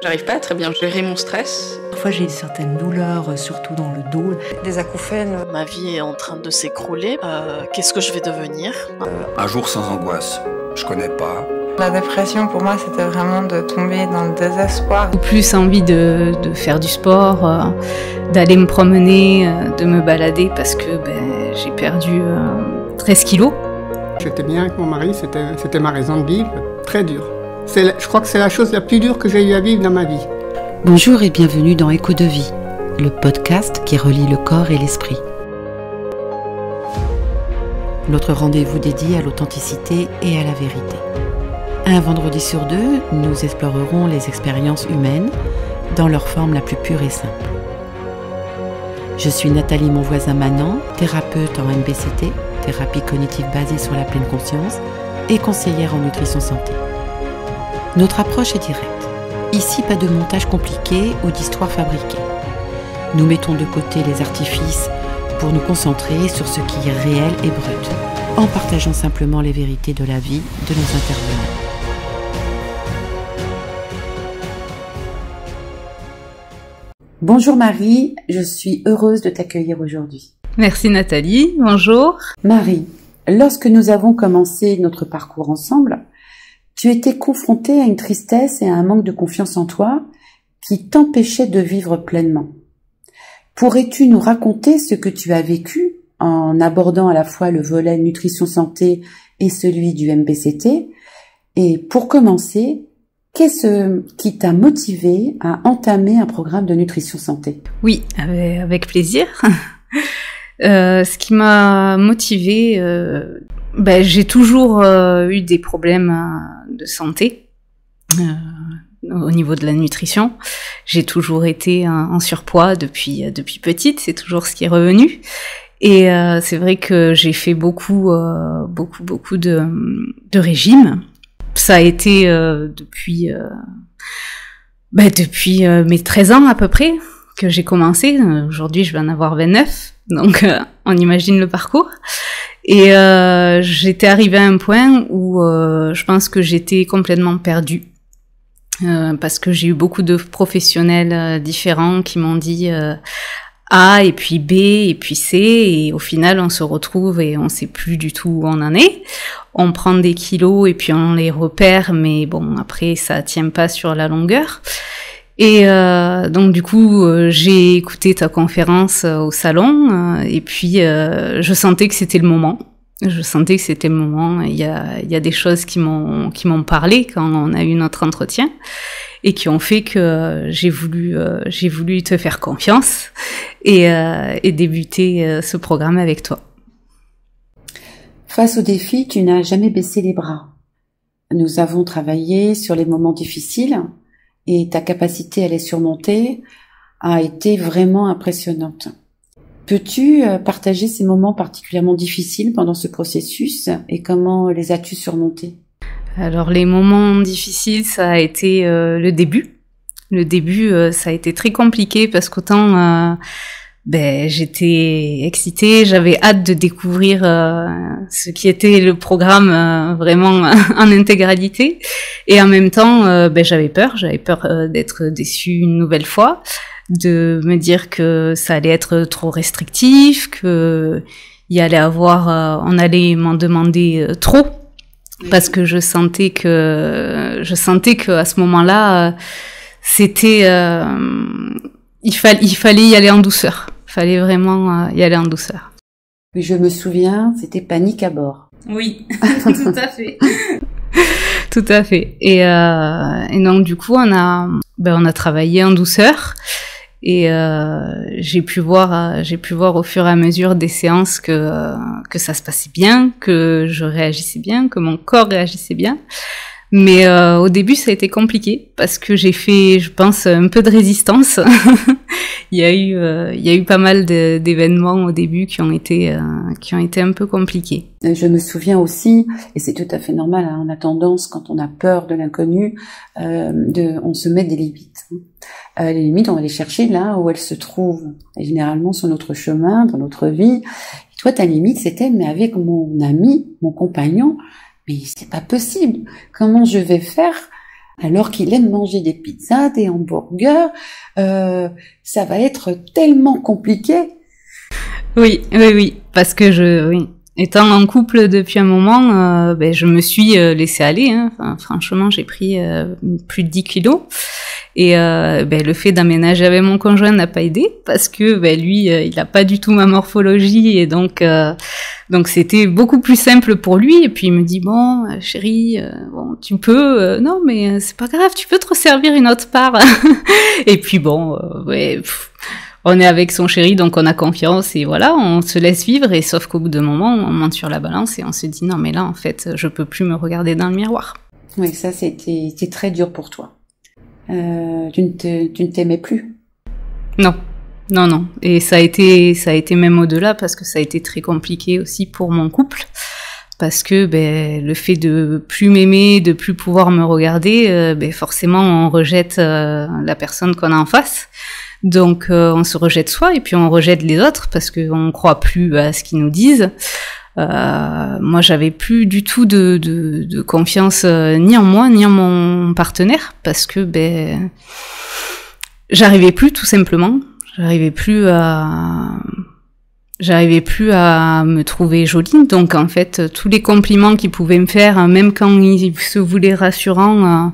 J'arrive pas à très bien gérer mon stress. Parfois j'ai certaines douleurs, surtout dans le dos. Des acouphènes. Ma vie est en train de s'écrouler. Qu'est-ce que je vais devenir ? Un jour sans angoisse. Je connais pas. La dépression, pour moi, c'était vraiment de tomber dans le désespoir. Plus envie de faire du sport, d'aller me promener, de me balader parce que j'ai perdu 13 kilos. J'étais bien avec mon mari, c'était ma raison de vivre, très dur. Je crois que c'est la chose la plus dure que j'ai eu à vivre dans ma vie. Bonjour et bienvenue dans Écho de vie, le podcast qui relie le corps et l'esprit. Notre rendez-vous dédié à l'authenticité et à la vérité. Un vendredi sur deux, nous explorerons les expériences humaines dans leur forme la plus pure et simple. Je suis Nathalie Monvoisin-Manant, thérapeute en MBCT, thérapie cognitive basée sur la pleine conscience, et conseillère en nutrition santé. Notre approche est directe. Ici, pas de montage compliqué ou d'histoire fabriquée. Nous mettons de côté les artifices pour nous concentrer sur ce qui est réel et brut, en partageant simplement les vérités de la vie de nos intervenants. Bonjour Marie, je suis heureuse de t'accueillir aujourd'hui. Merci Nathalie, bonjour. Marie, lorsque nous avons commencé notre parcours ensemble, tu étais confrontée à une tristesse et à un manque de confiance en toi qui t'empêchait de vivre pleinement. Pourrais-tu nous raconter ce que tu as vécu en abordant à la fois le volet nutrition santé et celui du MBCT? Et pour commencer, qu'est-ce qui t'a motivé à entamer un programme de nutrition santé? Oui, avec plaisir. Ce qui m'a motivée, j'ai toujours eu des problèmes de santé au niveau de la nutrition. J'ai toujours été en surpoids depuis petite, c'est toujours ce qui est revenu. Et c'est vrai que j'ai fait beaucoup de régimes. Ça a été depuis mes 13 ans à peu près que j'ai commencé. Aujourd'hui, je vais en avoir 29, donc on imagine le parcours. Et j'étais arrivée à un point où je pense que j'étais complètement perdue. Parce que j'ai eu beaucoup de professionnels différents qui m'ont dit A et puis B et puis C, et au final on se retrouve et on sait plus du tout où on en est. On prend des kilos et puis on les repère, mais bon, après ça tient pas sur la longueur. Et donc du coup j'ai écouté ta conférence au salon et puis je sentais que c'était le moment. Il y a des choses qui m'ont parlé quand on a eu notre entretien et qui ont fait que j'ai voulu te faire confiance et débuter ce programme avec toi. Face au défi, tu n'as jamais baissé les bras. Nous avons travaillé sur les moments difficiles et ta capacité à les surmonter a été vraiment impressionnante. Peux-tu partager ces moments particulièrement difficiles pendant ce processus et comment les as-tu surmontés? Alors les moments difficiles, ça a été le début. Le début, ça a été très compliqué parce qu'autant j'étais excitée, j'avais hâte de découvrir ce qui était le programme vraiment en intégralité, et en même temps j'avais peur d'être déçue une nouvelle fois, de me dire que ça allait être trop restrictif, que on allait m'en demander trop, parce que je sentais que à ce moment-là c'était il fallait y aller en douceur. Il fallait vraiment y aller en douceur. Oui, je me souviens, c'était panique à bord. Oui, tout à fait. Tout à fait. Et donc du coup, on a travaillé en douceur. Et j'ai pu voir au fur et à mesure des séances que ça se passait bien, que je réagissais bien, que mon corps réagissait bien. Mais au début, ça a été compliqué parce que j'ai fait, je pense, un peu de résistance. Il y a eu pas mal d'événements au début qui ont été un peu compliqués. Je me souviens aussi, et c'est tout à fait normal, hein, on a tendance, quand on a peur de l'inconnu, on se met des limites. Les limites, on va les chercher là où elles se trouvent, et généralement sur notre chemin, dans notre vie. Et toi, ta limite, c'était, mais avec mon ami, mon compagnon, mais c'est pas possible. Comment je vais faire alors qu'il aime manger des pizzas, des hamburgers. Ça va être tellement compliqué. Oui, parce que oui. Étant en couple depuis un moment, je me suis laissée aller. Hein. Enfin, franchement, j'ai pris plus de 10 kilos. Et le fait d'aménager avec mon conjoint n'a pas aidé parce que lui, il n'a pas du tout ma morphologie et donc c'était beaucoup plus simple pour lui. Et puis il me dit bon, chérie, bon, tu peux, non mais c'est pas grave, tu peux te resservir une autre part. Et puis bon, on est avec son chéri, donc on a confiance et voilà, on se laisse vivre. Et sauf qu'au bout d'un moment, on monte sur la balance et on se dit non mais là en fait, je peux plus me regarder dans le miroir. Oui, ça c'était très dur pour toi. Tu ne t'aimais plus? Non. Et ça a été même au-delà parce que ça a été très compliqué aussi pour mon couple. Parce que le fait de plus m'aimer, de plus pouvoir me regarder, forcément on rejette la personne qu'on a en face. Donc on se rejette soi et puis on rejette les autres parce qu'on croit plus à ce qu'ils nous disent. Moi, j'avais plus du tout de confiance ni en moi ni en mon partenaire parce que j'arrivais plus tout simplement. J'arrivais plus à me trouver jolie. Donc en fait, tous les compliments qu'ils pouvaient me faire, même quand ils se voulaient rassurants,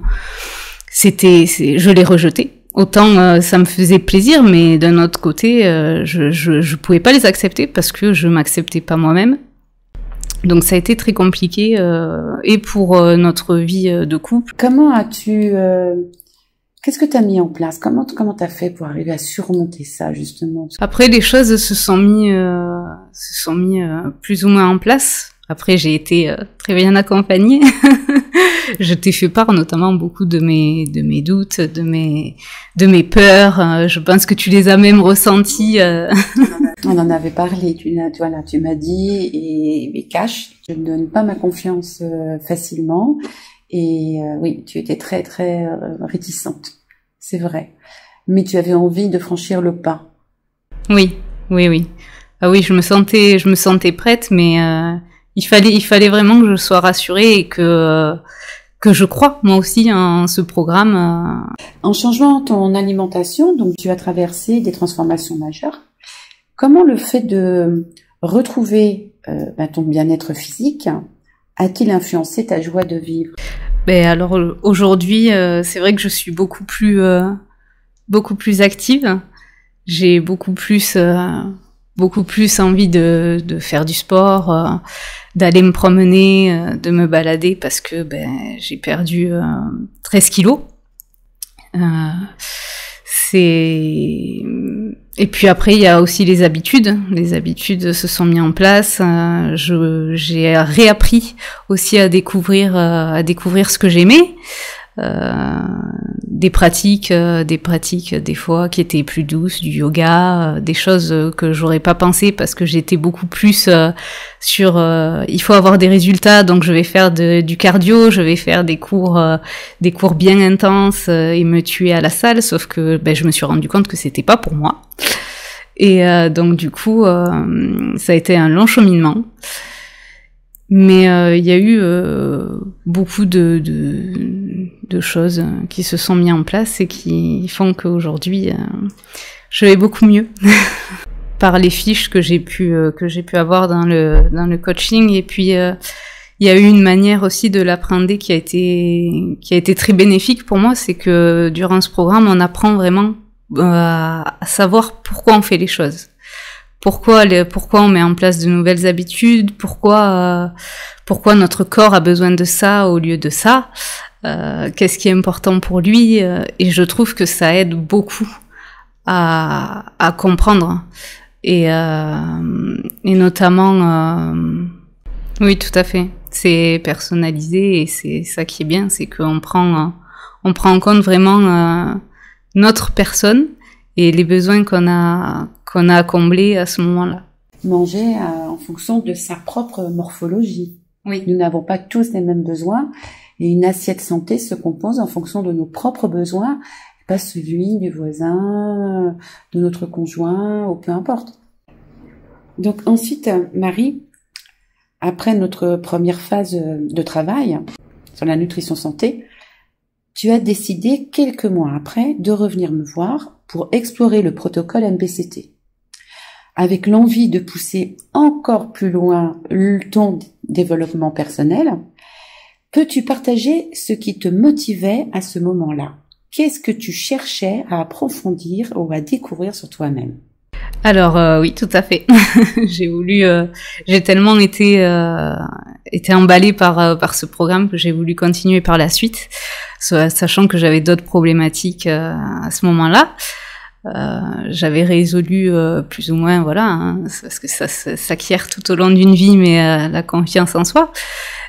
je les rejetais. Autant ça me faisait plaisir, mais d'un autre côté, je pouvais pas les accepter parce que je m'acceptais pas moi-même. Donc ça a été très compliqué et pour notre vie de couple. Comment as-tu qu'est-ce que tu as mis en place? Comment t'as fait pour arriver à surmonter ça justement? Après les choses se sont mis plus ou moins en place. Après j'ai été très bien accompagnée. Je t'ai fait part notamment beaucoup de mes doutes, de mes peurs. Je pense que tu les as même ressentis. On en avait parlé, tu m'as dit, et cache, je ne donne pas ma confiance facilement, et oui, tu étais très très réticente, c'est vrai, mais tu avais envie de franchir le pas. Oui. Ah oui, je me sentais prête, mais il fallait vraiment que je sois rassurée et que je crois moi aussi en ce programme. En changeant ton alimentation, donc tu as traversé des transformations majeures. Comment le fait de retrouver ton bien-être physique a-t-il influencé ta joie de vivre? Alors aujourd'hui, c'est vrai que je suis beaucoup plus active. J'ai beaucoup plus envie de faire du sport, d'aller me promener, de me balader parce que j'ai perdu 13 kilos. Et puis après il y a aussi les habitudes se sont mises en place. J'ai réappris aussi à découvrir ce que j'aimais. Des pratiques des fois qui étaient plus douces, du yoga, des choses que j'aurais pas pensé parce que j'étais beaucoup plus sur il faut avoir des résultats, donc je vais faire du cardio, je vais faire des cours bien intenses et me tuer à la salle, sauf que je me suis rendu compte que c'était pas pour moi. Et donc du coup ça a été un long cheminement. Mais il y a eu beaucoup de choses qui se sont mises en place et qui font qu'aujourd'hui je vais beaucoup mieux par les fiches que j'ai pu avoir dans le coaching. Et puis il y a eu une manière aussi de l'apprendre qui a été très bénéfique pour moi, c'est que durant ce programme on apprend vraiment à savoir pourquoi on fait les choses. Pourquoi on met en place de nouvelles habitudes, pourquoi notre corps a besoin de ça au lieu de ça, qu'est-ce qui est important pour lui, et je trouve que ça aide beaucoup à comprendre et notamment oui, tout à fait, c'est personnalisé et c'est ça qui est bien, c'est qu'on prend en compte vraiment notre personne et les besoins qu'on a à combler à ce moment-là. Manger en fonction de sa propre morphologie. Oui. Nous n'avons pas tous les mêmes besoins et une assiette santé se compose en fonction de nos propres besoins, pas celui du voisin, de notre conjoint ou peu importe. Donc ensuite, Marie, après notre première phase de travail sur la nutrition santé, tu as décidé quelques mois après de revenir me voir pour explorer le protocole MBCT. Avec l'envie de pousser encore plus loin ton développement personnel, peux-tu partager ce qui te motivait à ce moment-là? Qu'est-ce que tu cherchais à approfondir ou à découvrir sur toi-même? Alors oui, tout à fait. J'ai tellement été emballée par ce programme que j'ai voulu continuer par la suite, sachant que j'avais d'autres problématiques à ce moment-là. J'avais résolu plus ou moins, voilà, hein, parce que ça s'acquiert tout au long d'une vie, mais la confiance en soi.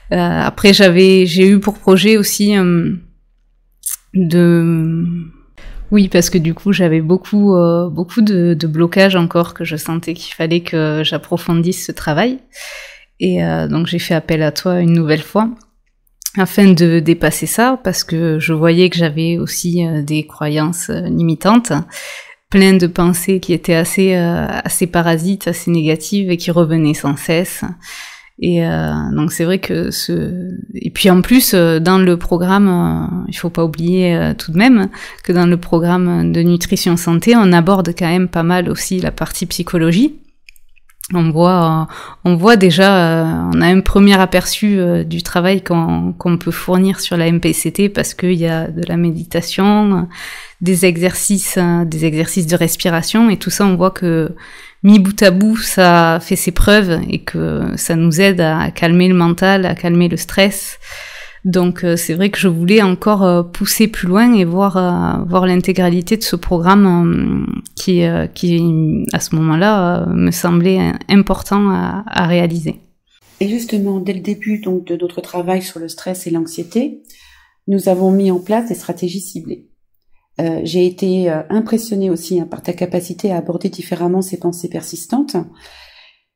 Après, j'ai eu pour projet aussi oui, parce que du coup, j'avais beaucoup de blocages encore que je sentais qu'il fallait que j'approfondisse ce travail. Et donc, j'ai fait appel à toi une nouvelle fois afin de dépasser ça, parce que je voyais que j'avais aussi des croyances limitantes, plein de pensées qui étaient assez parasites, assez négatives et qui revenaient sans cesse. Et donc c'est vrai que et puis en plus dans le programme, il faut pas oublier tout de même que dans le programme de nutrition santé, on aborde quand même pas mal aussi la partie psychologie. On voit déjà, on a un premier aperçu du travail qu'on peut fournir sur la MPCT, parce qu'il y a de la méditation, des exercices de respiration, et tout ça, on voit que mis bout à bout, ça fait ses preuves et que ça nous aide à calmer le mental, à calmer le stress. Donc c'est vrai que je voulais encore pousser plus loin et voir l'intégralité de ce programme qui à ce moment-là me semblait important à réaliser. Et justement, dès le début donc de notre travail sur le stress et l'anxiété, nous avons mis en place des stratégies ciblées. J'ai été impressionnée aussi par ta capacité à aborder différemment ces pensées persistantes.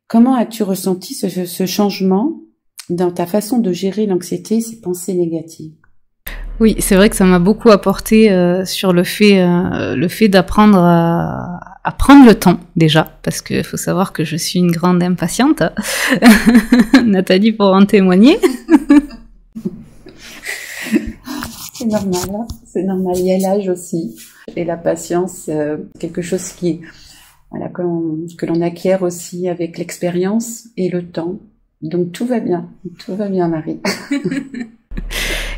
Comment as-tu ressenti ce changement dans ta façon de gérer l'anxiété et ces pensées négatives? Oui, c'est vrai que ça m'a beaucoup apporté sur le fait d'apprendre à prendre le temps déjà, parce qu'il faut savoir que je suis une grande impatiente. Nathalie pourra en témoigner. C'est normal, hein, c'est normal. Il y a l'âge aussi et la patience, quelque chose que l'on acquiert aussi avec l'expérience et le temps. Donc tout va bien Marie.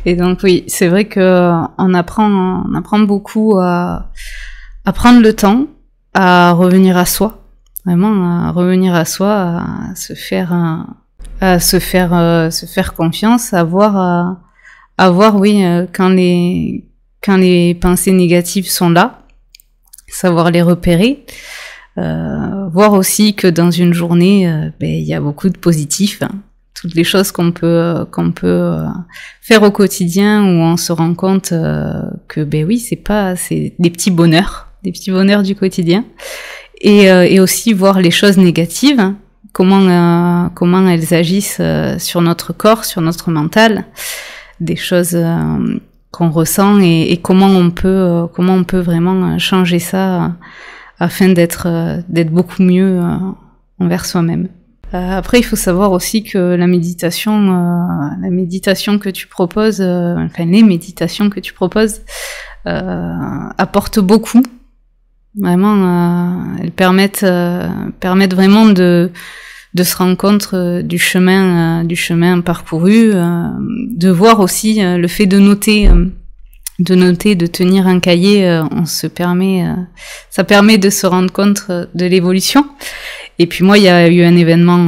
Et donc oui, c'est vrai que on apprend beaucoup à prendre le temps, à revenir à soi, vraiment à revenir à soi, à se faire confiance, à voir oui quand les pensées négatives sont là, savoir les repérer. Voir aussi que dans une journée, il y a beaucoup de positifs, hein. Toutes les choses qu'on peut faire au quotidien, où on se rend compte que oui, c'est des petits bonheurs du quotidien, et aussi voir les choses négatives, hein, comment elles agissent sur notre corps, sur notre mental, des choses qu'on ressent, et comment on peut vraiment changer ça afin d'être beaucoup mieux envers soi-même. Après, il faut savoir aussi que la méditation que tu proposes, les méditations que tu proposes, apportent beaucoup. Vraiment, elles permettent vraiment de se rendre compte du chemin parcouru, de voir aussi le fait de noter, de tenir un cahier, ça permet de se rendre compte de l'évolution. Et puis moi, il y a eu un événement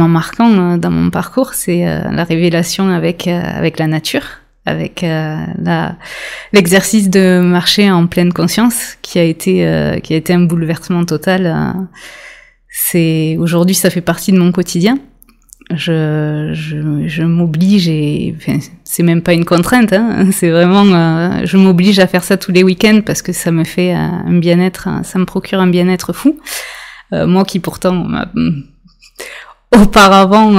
marquant dans mon parcours, c'est la révélation avec la nature, avec l'exercice de marcher en pleine conscience, qui a été un bouleversement total. Aujourd'hui, ça fait partie de mon quotidien. Je m'oblige, c'est même pas une contrainte, hein, c'est vraiment, je m'oblige à faire ça tous les week-ends parce que ça me fait un bien-être, ça me procure un bien-être fou. Moi qui pourtant auparavant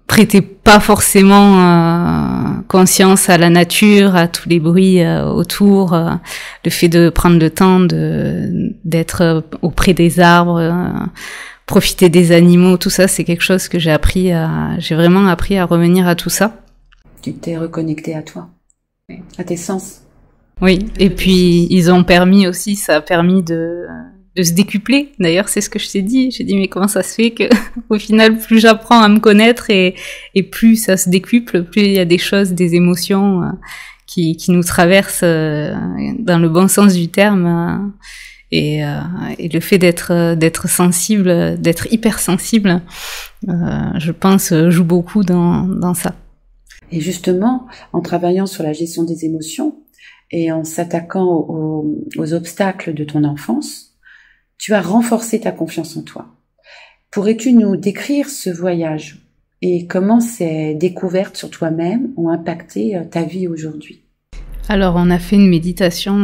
prêtais pas forcément conscience à la nature, à tous les bruits autour, le fait de prendre le temps d'être auprès des arbres, profiter des animaux, tout ça, c'est quelque chose que j'ai vraiment appris à revenir à tout ça. Tu t'es reconnecté à toi. À tes sens. Oui, et puis ils ont permis aussi, ça a permis de se décupler. D'ailleurs, c'est ce que je t'ai dit. J'ai dit, mais comment ça se fait que, au final, plus j'apprends à me connaître et plus ça se décuple, plus il y a des choses, des émotions qui nous traversent dans le bon sens du terme. Et le fait d'être sensible, d'être hypersensible, je pense, joue beaucoup dans ça. Et justement, en travaillant sur la gestion des émotions et en s'attaquant aux obstacles de ton enfance, tu as renforcé ta confiance en toi. Pourrais-tu nous décrire ce voyage et comment ces découvertes sur toi-même ont impacté ta vie aujourd'hui? Alors, on a fait une méditation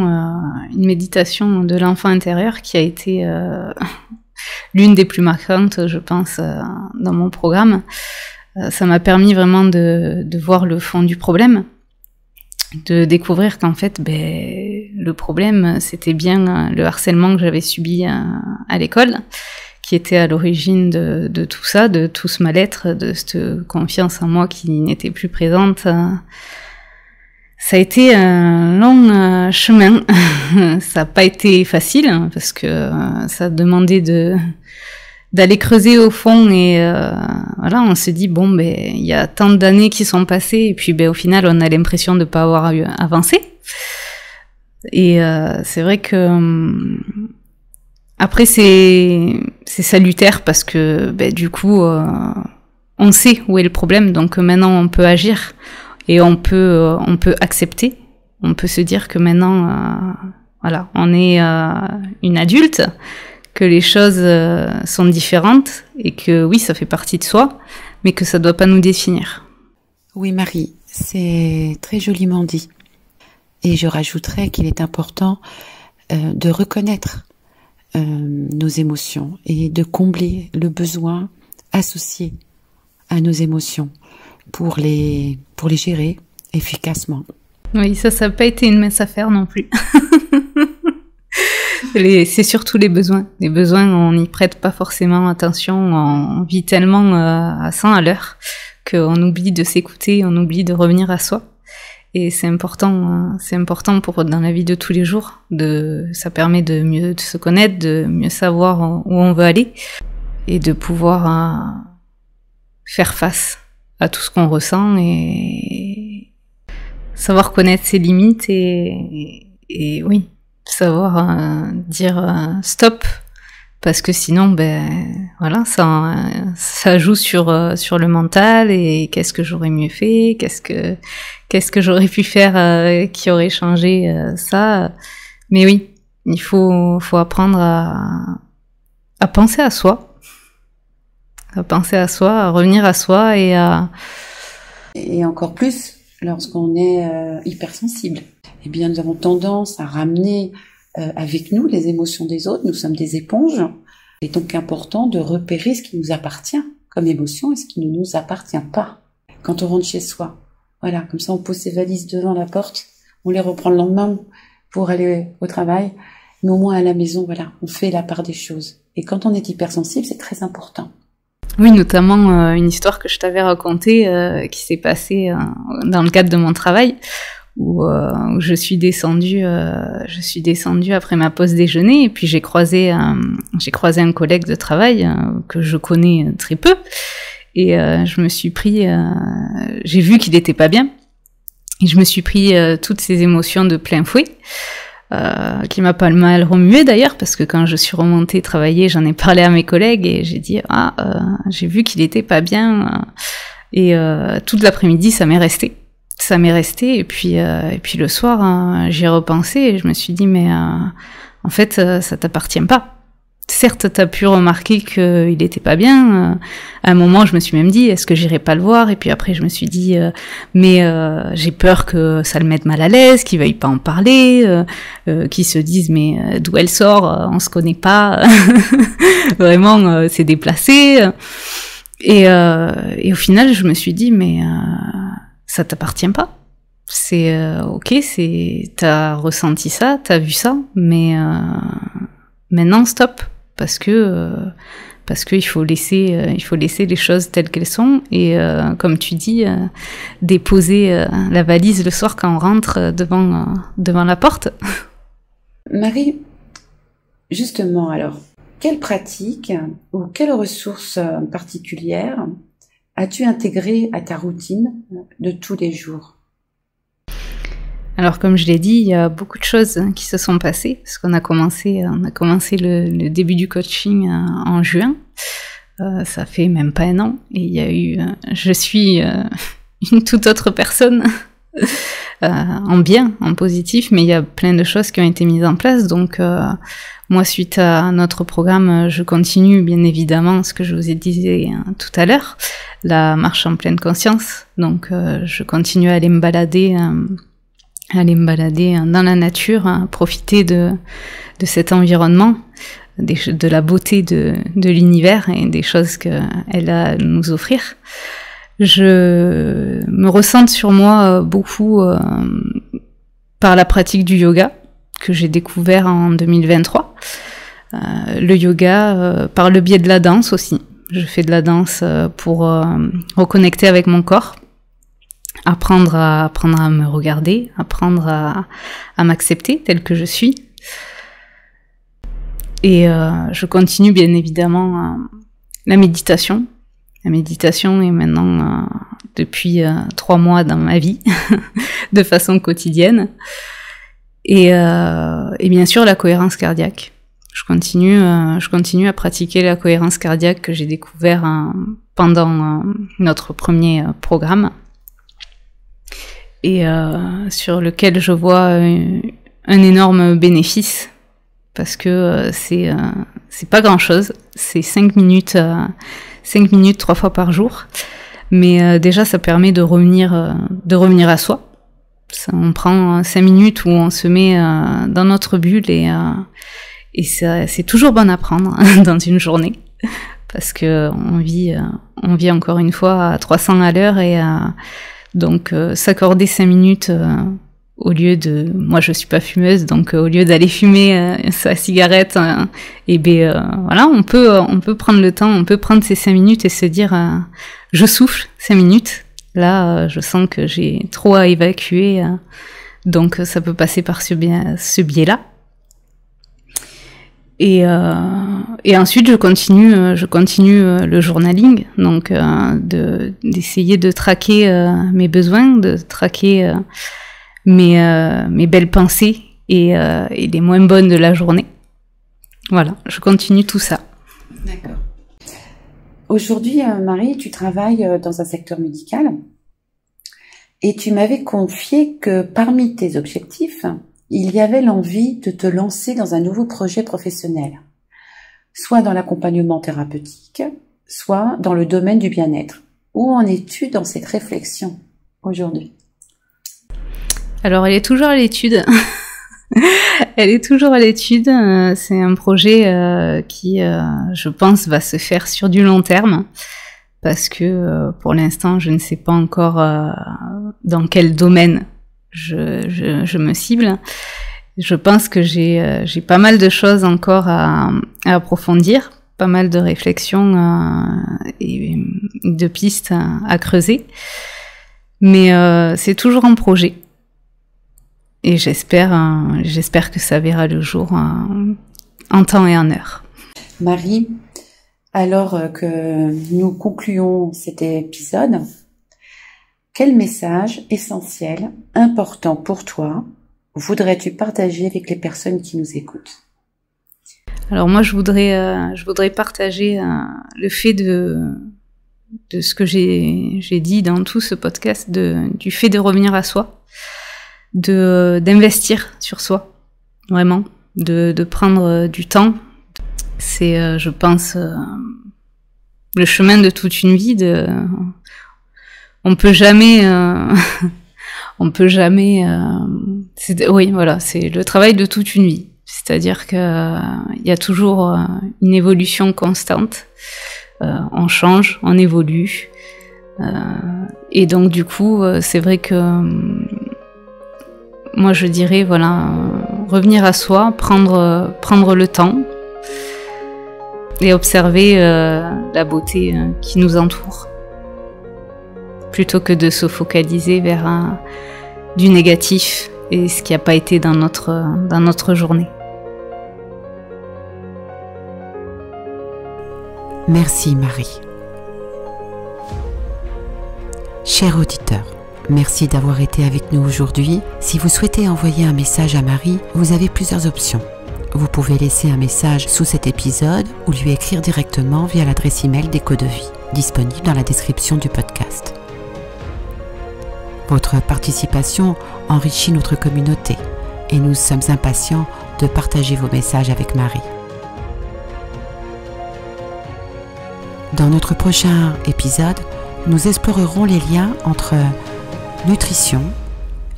de l'enfant intérieur qui a été l'une des plus marquantes, je pense, dans mon programme. Ça m'a permis vraiment de voir le fond du problème, de découvrir qu'en fait, le problème, c'était bien le harcèlement que j'avais subi à l'école, qui était à l'origine de tout ça, de tout ce mal-être, de cette confiance en moi qui n'était plus présente. Ça a été un long chemin. Ça n'a pas été facile parce que ça a demandé d'aller creuser au fond et voilà, on se dit bon il y a tant d'années qui sont passées et puis au final on a l'impression de pas avoir avancé. Et c'est vrai que après c'est salutaire parce que du coup on sait où est le problème, donc maintenant on peut agir. Et on peut accepter, on peut se dire que maintenant, voilà, on est une adulte, que les choses sont différentes et que oui, ça fait partie de soi, mais que ça doit pas nous définir. Oui, Marie, c'est très joliment dit. Et je rajouterais qu'il est important de reconnaître nos émotions et de combler le besoin associé à nos émotions pour les gérer efficacement. Oui, ça n'a pas été une mince affaire non plus. C'est surtout les besoins. Les besoins, on n'y prête pas forcément attention. On vit tellement à 100 à l'heure qu'on oublie de s'écouter, on oublie de revenir à soi. Et c'est important pour dans la vie de tous les jours. Ça permet de mieux se connaître, de mieux savoir où on veut aller et de pouvoir faire face à tout ce qu'on ressent et savoir connaître ses limites et oui, savoir dire stop, parce que sinon voilà, ça joue sur le mental et qu'est-ce que j'aurais mieux fait, qu'est-ce que j'aurais pu faire qui aurait changé ça. Mais oui, il faut apprendre à penser à soi. À penser à soi, à revenir à soi Et encore plus lorsqu'on est hypersensible. Eh bien, nous avons tendance à ramener avec nous les émotions des autres. Nous sommes des éponges. Il est donc important de repérer ce qui nous appartient comme émotion et ce qui ne nous appartient pas. Quand on rentre chez soi, voilà, comme ça on pose ses valises devant la porte, on les reprend le lendemain pour aller au travail, mais au moins à la maison, voilà, on fait la part des choses. Et quand on est hypersensible, c'est très important. Oui, notamment une histoire que je t'avais racontée qui s'est passée dans le cadre de mon travail où je suis descendue après ma pause déjeuner et puis j'ai croisé un collègue de travail que je connais très peu et je me suis pris j'ai vu qu'il était pas bien et je me suis pris toutes ces émotions de plein fouet. Qui m'a pas mal remué d'ailleurs parce que quand je suis remontée travailler, j'en ai parlé à mes collègues et j'ai dit j'ai vu qu'il était pas bien et toute l'après-midi ça m'est resté et puis le soir j'y ai repensé et je me suis dit mais en fait ça t'appartient pas. Certes, t'as pu remarquer qu'il était pas bien. À un moment, je me suis même dit, est-ce que j'irai pas le voir? Et puis après, je me suis dit, mais j'ai peur que ça le mette mal à l'aise, qu'il veuille pas en parler, qu'il se dise, mais d'où elle sort? On se connaît pas. Vraiment, c'est déplacé. Et au final, je me suis dit, mais ça t'appartient pas. C'est ok, t'as ressenti ça, t'as vu ça, mais maintenant stop. Parce que parce qu'il faut laisser les choses telles qu'elles sont et comme tu dis, déposer la valise le soir quand on rentre devant la porte. Marie, justement, alors, quelle pratique ou quelles ressources particulières as-tu intégrées à ta routine de tous les jours? Alors, comme je l'ai dit, il y a beaucoup de choses qui se sont passées, parce qu'on a commencé le début du coaching en juin. Ça fait même pas un an, et il y a eu, je suis une toute autre personne, en bien, en positif, mais il y a plein de choses qui ont été mises en place. Donc, moi, suite à notre programme, je continue bien évidemment ce que je vous ai dit tout à l'heure, la marche en pleine conscience. Donc, je continue à aller me balader dans la nature, profiter de cet environnement, de la beauté de l'univers et des choses qu'elle a à nous offrir. Je me ressente sur moi beaucoup par la pratique du yoga que j'ai découvert en 2023. Le yoga par le biais de la danse aussi. Je fais de la danse pour reconnecter avec mon corps, apprendre à me regarder, apprendre à m'accepter telle que je suis. Et je continue bien évidemment la méditation. La méditation est maintenant depuis 3 mois dans ma vie, de façon quotidienne. Et bien sûr la cohérence cardiaque. Je continue à pratiquer la cohérence cardiaque que j'ai découvert pendant notre premier programme. Et sur lequel je vois un énorme bénéfice, parce que c'est pas grand chose, c'est 5 minutes 3 fois par jour, mais déjà ça permet de revenir à soi. On prend 5 minutes où on se met dans notre bulle et c'est toujours bon à prendre dans une journée, parce que on vit encore une fois à 300 à l'heure et donc s'accorder 5 minutes au lieu de... Moi je suis pas fumeuse, donc au lieu d'aller fumer sa cigarette, voilà, on peut prendre le temps, on peut prendre ces 5 minutes et se dire je souffle 5 minutes. Là je sens que j'ai trop à évacuer, donc ça peut passer par ce biais-là. Et ensuite je continue le journalisme, donc d'essayer de traquer mes besoins, de traquer mes belles pensées et les moins bonnes de la journée. Voilà, je continue tout ça. D'accord. Aujourd'hui, Marie, tu travailles dans un secteur médical et tu m'avais confié que parmi tes objectifs, il y avait l'envie de te lancer dans un nouveau projet professionnel, soit dans l'accompagnement thérapeutique, soit dans le domaine du bien-être. Où en es-tu dans cette réflexion aujourd'hui? Alors, elle est toujours à l'étude. Elle est toujours à l'étude. C'est un projet qui, je pense, va se faire sur du long terme, parce que pour l'instant, je ne sais pas encore dans quel domaine je me cible. Je pense que j'ai pas mal de choses encore à approfondir, pas mal de réflexions et de pistes à creuser. Mais c'est toujours un projet. Et j'espère que ça verra le jour en temps et en heure. Marie, alors que nous concluons cet épisode, quel message essentiel, important pour toi, voudrais-tu partager avec les personnes qui nous écoutent? Alors moi, je voudrais partager le fait de ce que j'ai dit dans tout ce podcast, du fait de revenir à soi, d'investir sur soi, vraiment, de prendre du temps. C'est, je pense, le chemin de toute une vie. On peut jamais, oui, voilà, c'est le travail de toute une vie. C'est-à-dire que il y a toujours une évolution constante. On change, on évolue, et donc du coup, c'est vrai que moi je dirais, voilà, revenir à soi, prendre le temps, et observer la beauté qui nous entoure, plutôt que de se focaliser vers du négatif et ce qui n'a pas été dans notre journée. Merci Marie. Chers auditeurs, merci d'avoir été avec nous aujourd'hui. Si vous souhaitez envoyer un message à Marie, vous avez plusieurs options. Vous pouvez laisser un message sous cet épisode ou lui écrire directement via l'adresse email d'Écho de Vie, disponible dans la description du podcast. Votre participation enrichit notre communauté et nous sommes impatients de partager vos messages avec Marie. Dans notre prochain épisode, nous explorerons les liens entre nutrition,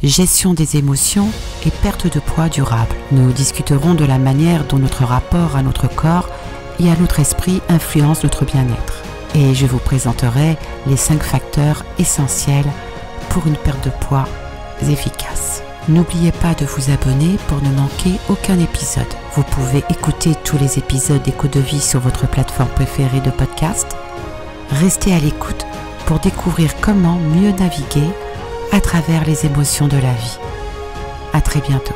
gestion des émotions et perte de poids durable. Nous discuterons de la manière dont notre rapport à notre corps et à notre esprit influence notre bien-être. Et je vous présenterai les 5 facteurs essentiels pour une perte de poids efficace. N'oubliez pas de vous abonner pour ne manquer aucun épisode. Vous pouvez écouter tous les épisodes d'Écho de Vie sur votre plateforme préférée de podcast. Restez à l'écoute pour découvrir comment mieux naviguer à travers les émotions de la vie. À très bientôt.